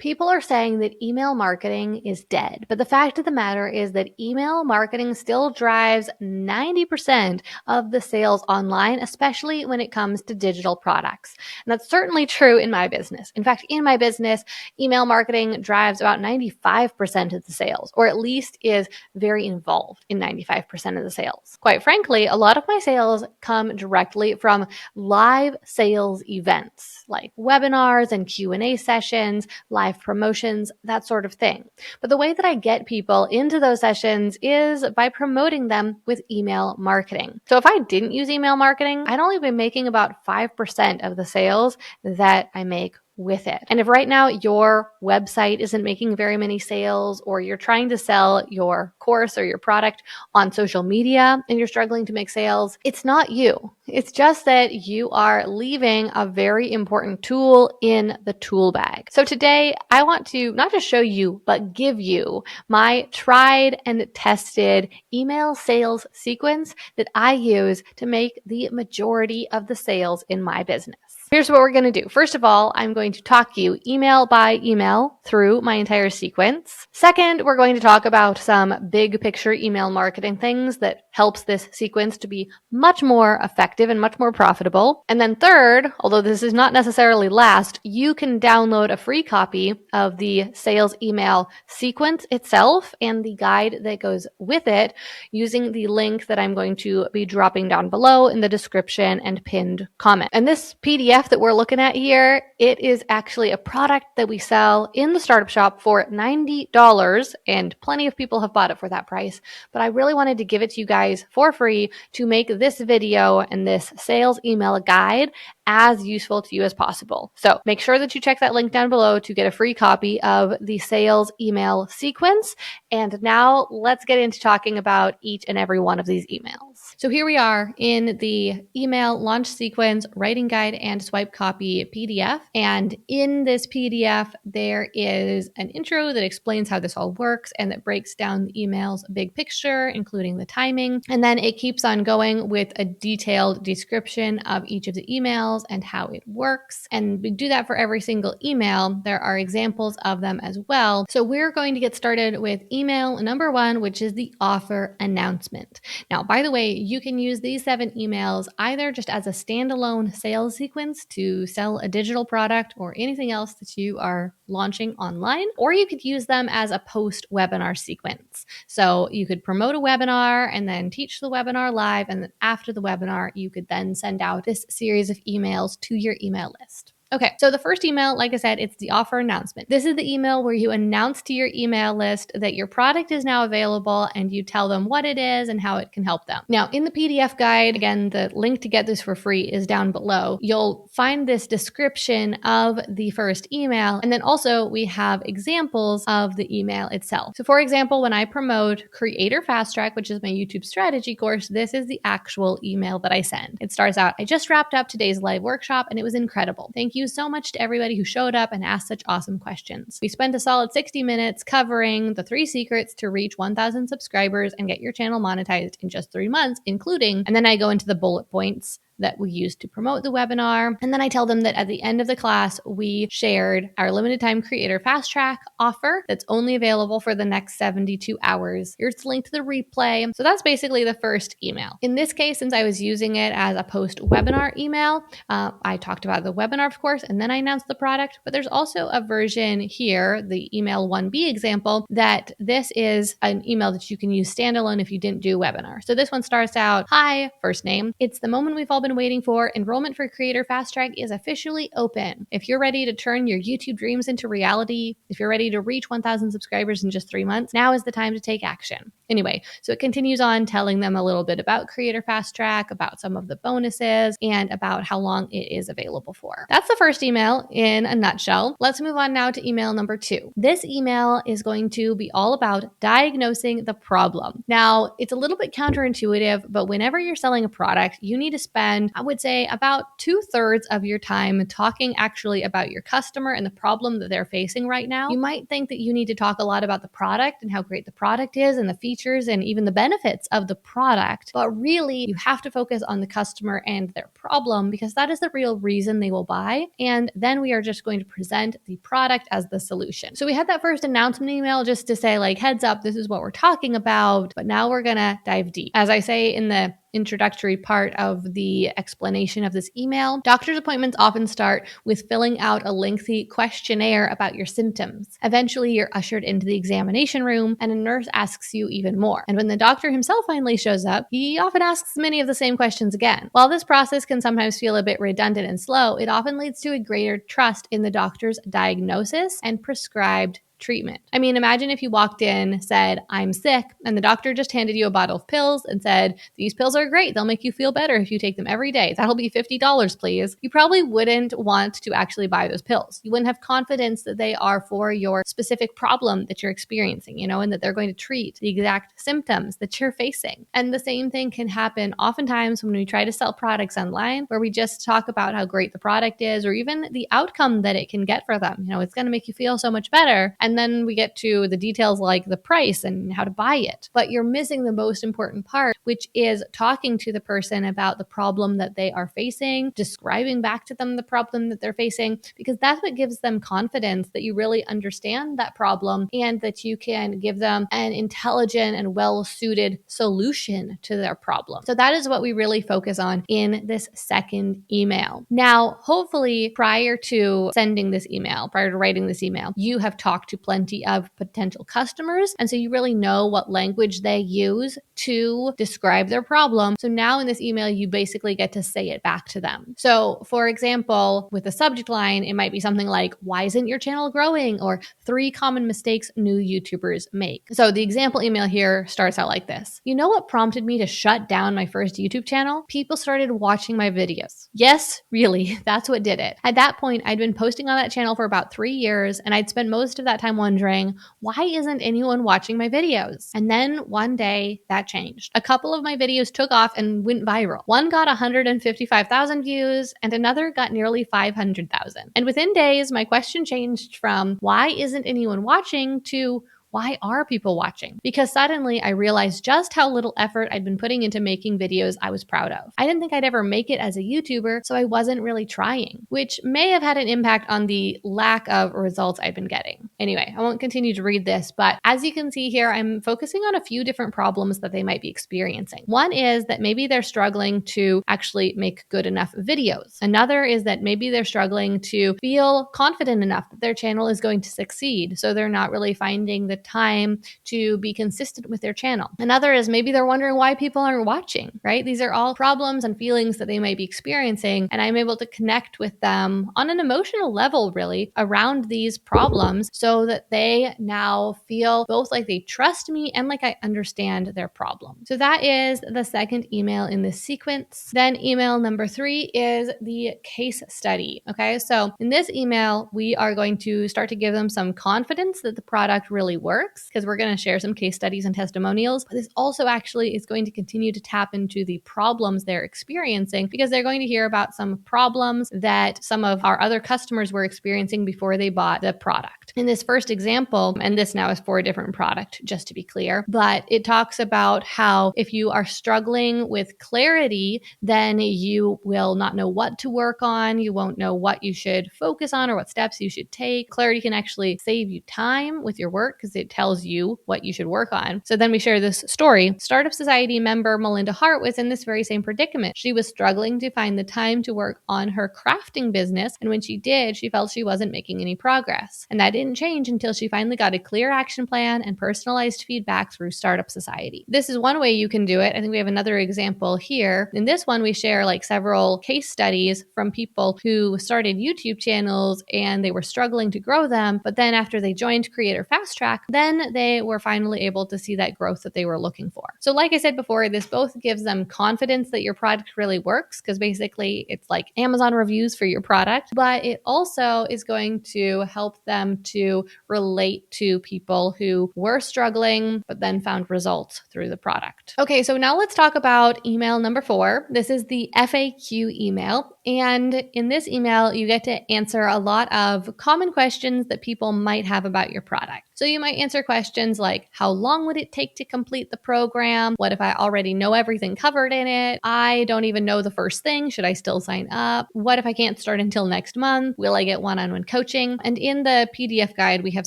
People are saying that email marketing is dead, but the fact of the matter is that email marketing still drives 90% of the sales online, especially when it comes to digital products. And that's certainly true in my business. In fact, in my business, email marketing drives about 95% of the sales, or at least is very involved in 95% of the sales. Quite frankly, a lot of my sales come directly from live sales events like webinars and Q&A sessions, live promotions, that sort of thing. But the way that I get people into those sessions is by promoting them with email marketing. So if I didn't use email marketing, I'd only be making about 5% of the sales that I make with it. And if right now your website isn't making very many sales, or you're trying to sell your course or your product on social media and you're struggling to make sales, it's not you. It's just that you are leaving a very important tool in the tool bag. So today I want to not just show you, but give you my tried and tested email sales sequence that I use to make the majority of the sales in my business. Here's what we're going to do. First of all, I'm going to talk you email by email through my entire sequence. Second, we're going to talk about some big picture email marketing things that helps this sequence to be much more effective and much more profitable. And then third, although this is not necessarily last, you can download a free copy of the sales email sequence itself and the guide that goes with it using the link that I'm going to be dropping down below in the description and pinned comment. And this PDF that we're looking at here, it is actually a product that we sell in the startup shop for $90, and plenty of people have bought it for that price. But I really wanted to give it to you guys for free to make this video and this sales email guide as useful to you as possible. So make sure that you check that link down below to get a free copy of the sales email sequence. And now let's get into talking about each and every one of these emails. So here we are in the email launch sequence writing guide and swipe copy PDF. And in this PDF, there is an intro that explains how this all works and that breaks down the email's big picture, including the timing. And then it keeps on going with a detailed description of each of the emails and how it works. And we do that for every single email. There are examples of them as well. So we're going to get started with email number 1, which is the offer announcement. Now, by the way, you can use these 7 emails either just as a standalone sales sequence to sell a digital product or anything else that you are launching online, or you could use them as a post-webinar sequence. So you could promote a webinar and then teach the webinar live, and then after the webinar, you could then send out this series of emails to your email list. Okay, so the first email, like I said, it's the offer announcement. This is the email where you announce to your email list that your product is now available and you tell them what it is and how it can help them. Now, in the PDF guide, again, the link to get this for free is down below. You'll find this description of the first email, and then also we have examples of the email itself. So for example, when I promote Creator Fast Track, which is my YouTube strategy course, this is the actual email that I send. It starts out, I just wrapped up today's live workshop and it was incredible. Thank you so much to everybody who showed up and asked such awesome questions. We spent a solid 60 minutes covering the 3 secrets to reach 1,000 subscribers and get your channel monetized in just 3 months, including, and then I go into the bullet points that we used to promote the webinar. And then I tell them that at the end of the class, we shared our limited time Creator Fast Track offer that's only available for the next 72 hours. Here's the link to the replay. So that's basically the first email. In this case, since I was using it as a post-webinar email, I talked about the webinar, of course, and then I announced the product. But there's also a version here, the email 1B example, that this is an email that you can use standalone if you didn't do a webinar. So this one starts out, hi, first name. It's the moment we've all been waiting for. Enrollment for Creator Fast Track is officially open. If you're ready to turn your YouTube dreams into reality, if you're ready to reach 1,000 subscribers in just 3 months, now is the time to take action. Anyway, so it continues on telling them a little bit about Creator Fast Track, about some of the bonuses, and about how long it is available for. That's the first email in a nutshell. Let's move on now to email number 2. This email is going to be all about diagnosing the problem. Now, it's a little bit counterintuitive, but whenever you're selling a product, you need to spend spend, I would say, about 2/3 of your time talking actually about your customer and the problem that they're facing right now. You might think that you need to talk a lot about the product and how great the product is and the features and even the benefits of the product, but really you have to focus on the customer and their problem because that is the real reason they will buy. And then we are just going to present the product as the solution. So we had that first announcement email just to say, like, heads up, this is what we're talking about, but now we're gonna dive deep. As I say in the introductory part of the explanation of this email, doctor's appointments often start with filling out a lengthy questionnaire about your symptoms. Eventually, you're ushered into the examination room and a nurse asks you even more. And when the doctor himself finally shows up, he often asks many of the same questions again. While this process can sometimes feel a bit redundant and slow, it often leads to a greater trust in the doctor's diagnosis and prescribed treatment. I mean, imagine if you walked in, said, I'm sick, and the doctor just handed you a bottle of pills and said, these pills are great. They'll make you feel better if you take them every day. That'll be $50, please. You probably wouldn't want to actually buy those pills. You wouldn't have confidence that they are for your specific problem that you're experiencing, and that they're going to treat the exact symptoms that you're facing. And the same thing can happen oftentimes when we try to sell products online, where we just talk about how great the product is or even the outcome that it can get for them. It's going to make you feel so much better. And then we get to the details like the price and how to buy it. But you're missing the most important part, which is talking to the person about the problem that they are facing, describing back to them the problem that they're facing, because that's what gives them confidence that you really understand that problem and that you can give them an intelligent and well-suited solution to their problem. So that is what we really focus on in this second email. Now, hopefully, prior to sending this email, prior to writing this email, you have talked to plenty of potential customers. And so you really know what language they use to describe their problem. So now in this email, you basically get to say it back to them. So for example, with the subject line, it might be something like, why isn't your channel growing? Or 3 common mistakes new YouTubers make. So the example email here starts out like this. You know what prompted me to shut down my first YouTube channel? People started watching my videos. Yes, really, that's what did it. At that point, I'd been posting on that channel for about 3 years, and I'd spent most of that time wondering, why isn't anyone watching my videos? And then one day that changed. A couple of my videos took off and went viral. One got 155,000 views and another got nearly 500,000. And within days, my question changed from why isn't anyone watching to why are people watching? Because suddenly I realized just how little effort I'd been putting into making videos I was proud of. I didn't think I'd ever make it as a YouTuber, so I wasn't really trying, which may have had an impact on the lack of results I'd been getting. Anyway, I won't continue to read this, but as you can see here, I'm focusing on a few different problems that they might be experiencing. One is that maybe they're struggling to actually make good enough videos. Another is that maybe they're struggling to feel confident enough that their channel is going to succeed, so they're not really finding the time to be consistent with their channel. Another is maybe they're wondering why people aren't watching, right? These are all problems and feelings that they might be experiencing, and I'm able to connect with them on an emotional level, really, around these problems so that they now feel both like they trust me and like I understand their problem. So that is the second email in this sequence. Then email number 3 is the case study. Okay, so in this email, we are going to start to give them some confidence that the product really works, because we're going to share some case studies and testimonials. But this also actually is going to continue to tap into the problems they're experiencing, because they're going to hear about some problems that some of our other customers were experiencing before they bought the product. In this first example, and this now is for a different product, just to be clear, but it talks about how if you are struggling with clarity, then you will not know what to work on. You won't know what you should focus on or what steps you should take. Clarity can actually save you time with your work because it tells you what you should work on. So then we share this story. Startup Society member Melinda Hart was in this very same predicament. She was struggling to find the time to work on her crafting business, and when she did, she felt she wasn't making any progress. And that didn't change until she finally got a clear action plan and personalized feedback through Startup Society. This is one way you can do it. I think we have another example here. In this one, we share several case studies from people who started YouTube channels and they were struggling to grow them, but then after they joined Creator Fast Track, then they were finally able to see that growth that they were looking for. So like I said before, this both gives them confidence that your product really works, because basically it's like Amazon reviews for your product, but it also is going to help them to relate to people who were struggling, but then found results through the product. Okay, so now let's talk about email number 4. This is the FAQ email. And in this email, you get to answer a lot of common questions that people might have about your product. So you might answer questions like, how long would it take to complete the program? What if I already know everything covered in it? I don't even know the first thing. Should I still sign up? What if I can't start until next month? Will I get one-on-one coaching? And in the PDF guide, we have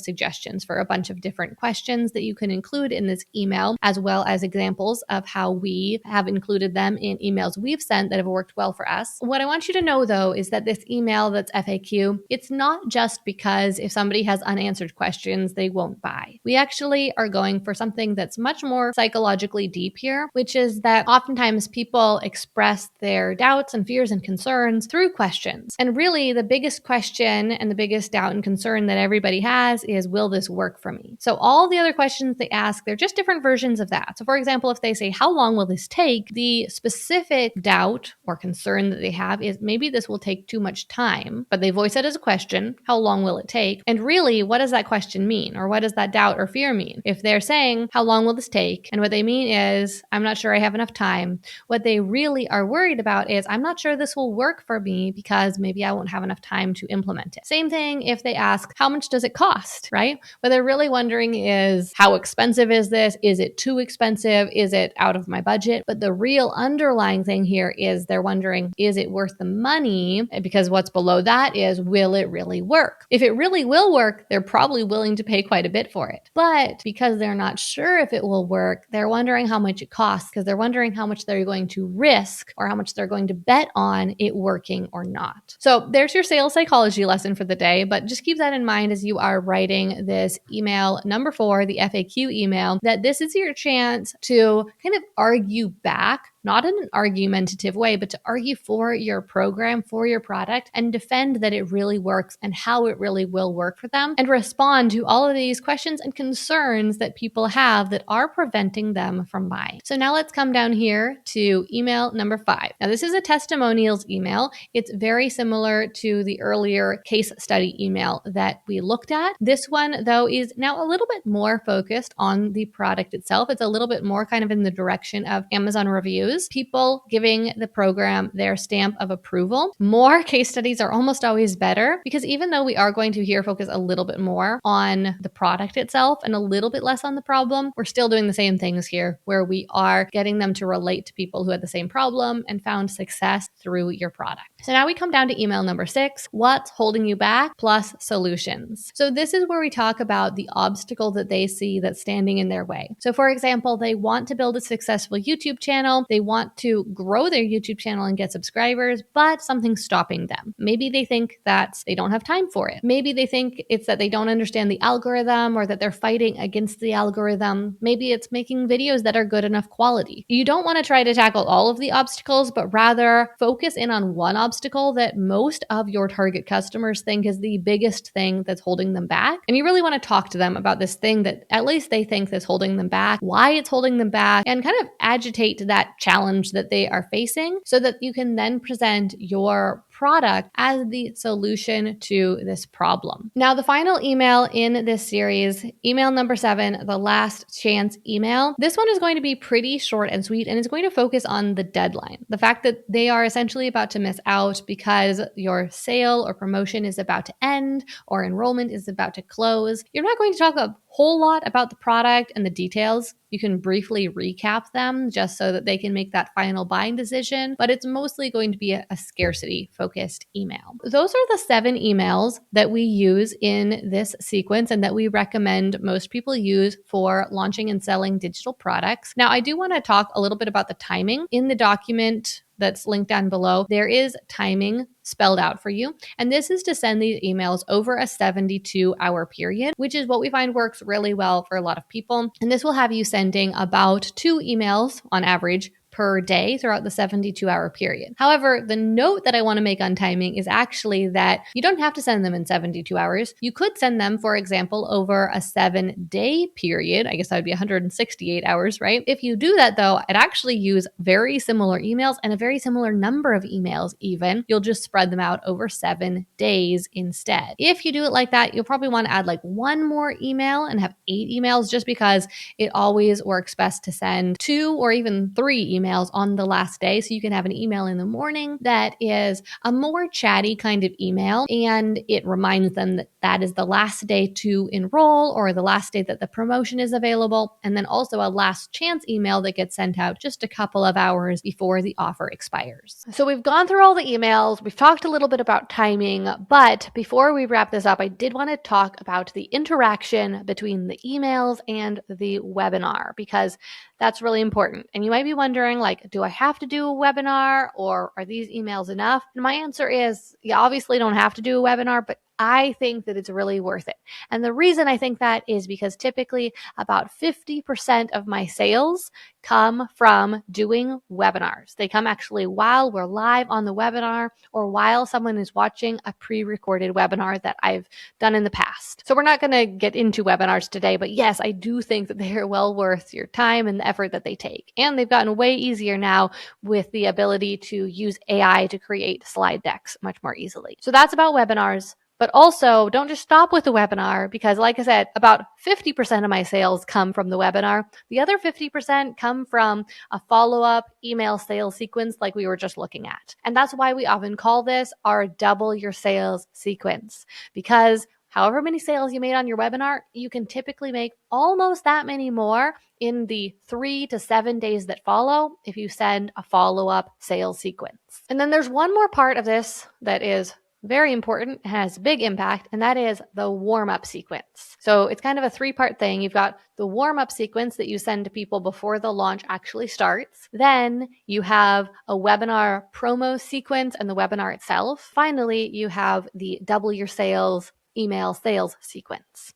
suggestions for a bunch of different questions that you can include in this email, as well as examples of how we have included them in emails we've sent that have worked well for us. What I want you to know, though, is that this email that's FAQ, it's not just because if somebody has unanswered questions, they won't buy. We actually are going for something that's much more psychologically deep here, which is that oftentimes people express their doubts and fears and concerns through questions. And really, the biggest question and the biggest doubt and concern that everybody has is, will this work for me? So all the other questions they ask, they're just different versions of that. So for example, if they say, how long will this take? The specific doubt or concern that they have is maybe this will take too much time, but they voice it as a question. How long will it take? And really, what does that question mean? Or what does that doubt or fear mean? If they're saying, how long will this take? And what they mean is, I'm not sure I have enough time. What they really are worried about is, I'm not sure this will work for me because maybe I won't have enough time to implement it. Same thing if they ask, how much does it cost, right? What they're really wondering is, how expensive is this? Is it too expensive? Is it out of my budget? But the real underlying thing here is they're wondering, is it worth the money? Because what's below that is, will it really work? If it really will work, they're probably willing to pay quite a bit for it. But because they're not sure if it will work, they're wondering how much it costs, because they're wondering how much they're going to risk or how much they're going to bet on it working or not. So there's your sales psychology lesson for the day, but just keep that in mind as you are writing this email number 4, the FAQ email, that this is your chance to kind of argue back, not in an argumentative way, but to argue for your program, for your product, and defend that it really works and how it really will work for them, and respond to all of these questions and concerns that people have that are preventing them from buying. So now let's come down here to email number 5. Now this is a testimonials email. It's very similar to the earlier case study email that we looked at. This one, though, is now a little bit more focused on the product itself. It's a little bit more kind of in the direction of Amazon reviews, people giving the program their stamp of approval. More case studies are almost always better, because even though we are going to here focus a little bit more on the product itself and a little bit less on the problem, we're still doing the same things here, where we are getting them to relate to people who had the same problem and found success through your product. So now we come down to email number 6, what's holding you back plus solutions. So this is where we talk about the obstacle that they see that's standing in their way. So for example, they want to build a successful YouTube channel. They want to grow their YouTube channel and get subscribers, but something's stopping them. Maybe they think that they don't have time for it. Maybe they think it's that they don't understand the algorithm, or that they're fighting against the algorithm. Maybe it's making videos that are good enough quality. You don't want to try to tackle all of the obstacles, but rather focus in on one obstacle that most of your target customers think is the biggest thing that's holding them back. And you really want to talk to them about this thing that at least they think is holding them back, why it's holding them back, and kind of agitate that challenge that they are facing, so that you can then present your product as the solution to this problem. Now, the final email in this series, email number 7, the last chance email. This one is going to be pretty short and sweet, and it's going to focus on the deadline. The fact that they are essentially about to miss out because your sale or promotion is about to end, or enrollment is about to close. You're not going to talk a whole lot about the product and the details. You can briefly recap them just so that they can make that final buying decision, but it's mostly going to be a scarcity focused email. Those are the 7 emails that we use in this sequence and that we recommend most people use for launching and selling digital products. Now, I do want to talk a little bit about the timing. In the document that's linked down below, there is timing spelled out for you. And this is to send these emails over a 72-hour period, which is what we find works really well for a lot of people. And this will have you sending about 2 emails on average per day throughout the 72-hour period. However, the note that I want to make on timing is actually that you don't have to send them in 72 hours. You could send them, for example, over a 7-day period. I guess that would be 168 hours, right? If you do that though, I'd actually use very similar emails and a very similar number of emails even. You'll just spread them out over 7 days instead. If you do it like that, you'll probably want to add like one more email and have 8 emails just because it always works best to send 2 or even 3 emails on the last day. So you can have an email in the morning that is a more chatty kind of email, and it reminds them that that is the last day to enroll or the last day that the promotion is available. And then also a last chance email that gets sent out just a couple of hours before the offer expires. So we've gone through all the emails. We've talked a little bit about timing, but before we wrap this up, I did want to talk about the interaction between the emails and the webinar, because that's really important. And you might be wondering, like, do I have to do a webinar or are these emails enough? And my answer is, you obviously don't have to do a webinar, but I think that it's really worth it. And the reason I think that is because typically about 50% of my sales come from doing webinars. They come actually while we're live on the webinar or while someone is watching a pre-recorded webinar that I've done in the past. So we're not going to get into webinars today, but yes, I do think that they are well worth your time and the effort that they take. And they've gotten way easier now with the ability to use AI to create slide decks much more easily. So that's about webinars. But also, don't just stop with the webinar, because like I said, about 50% of my sales come from the webinar. The other 50% come from a follow-up email sales sequence like we were just looking at. And that's why we often call this our double your sales sequence, because however many sales you made on your webinar, you can typically make almost that many more in the 3 to 7 days that follow if you send a follow-up sales sequence. And then there's one more part of this that is very important, has big impact, and that is the warm-up sequence. So it's kind of a 3-part thing. You've got the warm-up sequence that you send to people before the launch actually starts. Then you have a webinar promo sequence and the webinar itself. Finally, you have the double your sales email sales sequence.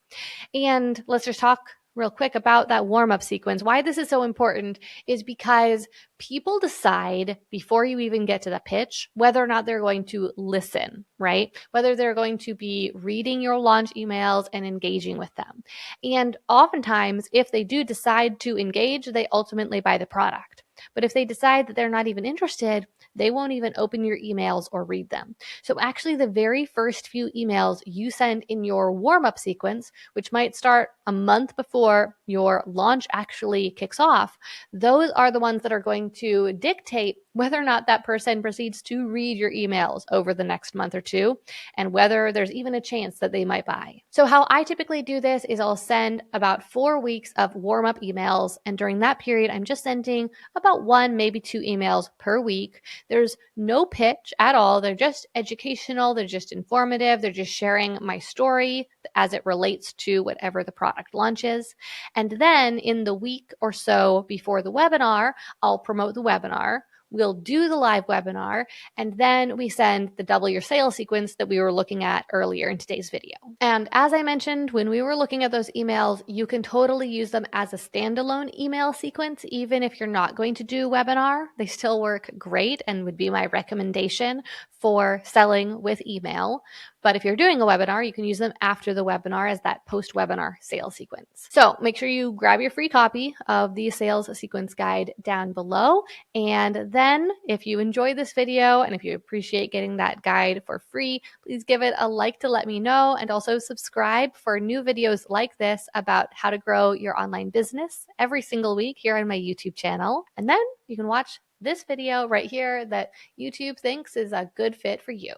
And let's just talk real quick about that warm-up sequence. Why this is so important is because people decide before you even get to the pitch whether or not they're going to listen, right? Whether they're going to be reading your launch emails and engaging with them. And oftentimes, if they do decide to engage, they ultimately buy the product. But if they decide that they're not even interested, they won't even open your emails or read them. So actually, the very first few emails you send in your warm-up sequence, which might start a month before your launch actually kicks off, those are the ones that are going to dictate whether or not that person proceeds to read your emails over the next month or two, and whether there's even a chance that they might buy. So how I typically do this is I'll send about 4 weeks of warm-up emails, and during that period, I'm just sending about 1, maybe 2 emails per week. There's no pitch at all. They're just educational. They're just informative. They're just sharing my story as it relates to whatever the product launches. And then in the week or so before the webinar, I'll promote the webinar. We'll do the live webinar, and then we send the double your sales sequence that we were looking at earlier in today's video. And as I mentioned, when we were looking at those emails, you can totally use them as a standalone email sequence, even if you're not going to do a webinar. They still work great and would be my recommendation for selling with email. But if you're doing a webinar, you can use them after the webinar as that post-webinar sales sequence. So make sure you grab your free copy of the sales sequence guide down below. And then if you enjoy this video and if you appreciate getting that guide for free, please give it a like to let me know, and also subscribe for new videos like this about how to grow your online business every single week here on my YouTube channel. And then you can watch this video right here that YouTube thinks is a good fit for you.